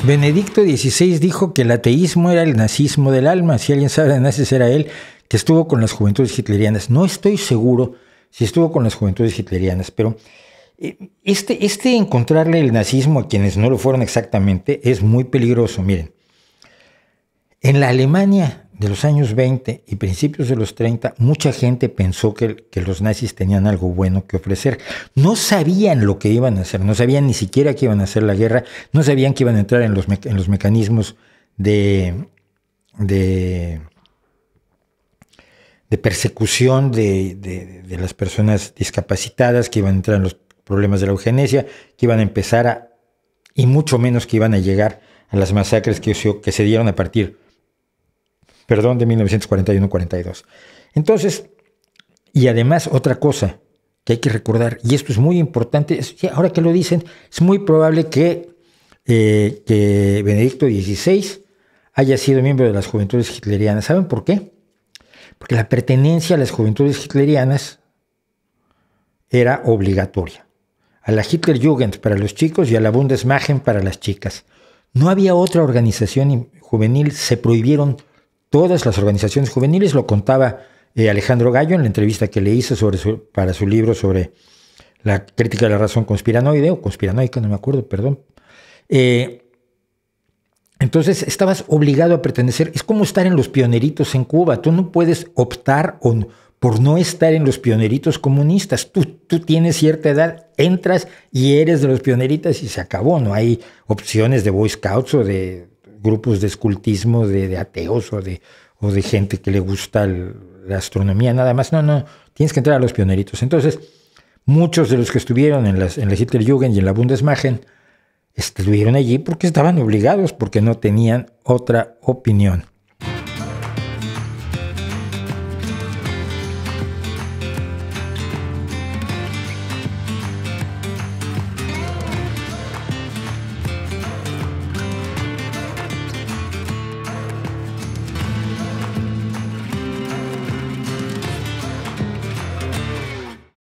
Benedicto XVI dijo que el ateísmo era el nazismo del alma. Si alguien sabe de nazis, era él, que estuvo con las juventudes hitlerianas. No estoy seguro si estuvo con las juventudes hitlerianas, pero este encontrarle el nazismo a quienes no lo fueron exactamente es muy peligroso. Miren, en la Alemania de los años 20 y principios de los 30, mucha gente pensó que los nazis tenían algo bueno que ofrecer. No sabían lo que iban a hacer, no sabían ni siquiera que iban a hacer la guerra, no sabían que iban a entrar en los mecanismos de persecución de las personas discapacitadas, que iban a entrar en los problemas de la eugenesia, que iban a empezar y mucho menos que iban a llegar a las masacres que se dieron a partir de 1941-42. Entonces, y además otra cosa que hay que recordar, y esto es muy importante, ahora que lo dicen, es muy probable que Benedicto XVI haya sido miembro de las juventudes hitlerianas. ¿Saben por qué? Porque la pertenencia a las juventudes hitlerianas era obligatoria. A la Hitlerjugend para los chicos y a la Bundesmachen para las chicas. No había otra organización juvenil, se prohibieron todas las organizaciones juveniles. Lo contaba Alejandro Gallo en la entrevista que le hizo para su libro sobre la crítica de la razón conspiranoide, o conspiranoica, no me acuerdo, perdón. Entonces estabas obligado a pertenecer. Es como estar en los pioneritos en Cuba. Tú no puedes optar por no estar en los pioneritos comunistas. Tú tienes cierta edad, entras y eres de los pioneritas y se acabó. No hay opciones de Boy Scouts o de grupos de escultismo de ateos o de gente que le gusta la astronomía, nada más. No, tienes que entrar a los pioneritos. Entonces, muchos de los que estuvieron en la Hitlerjugend y en la Bundesmachen estuvieron allí porque estaban obligados, porque no tenían otra opinión.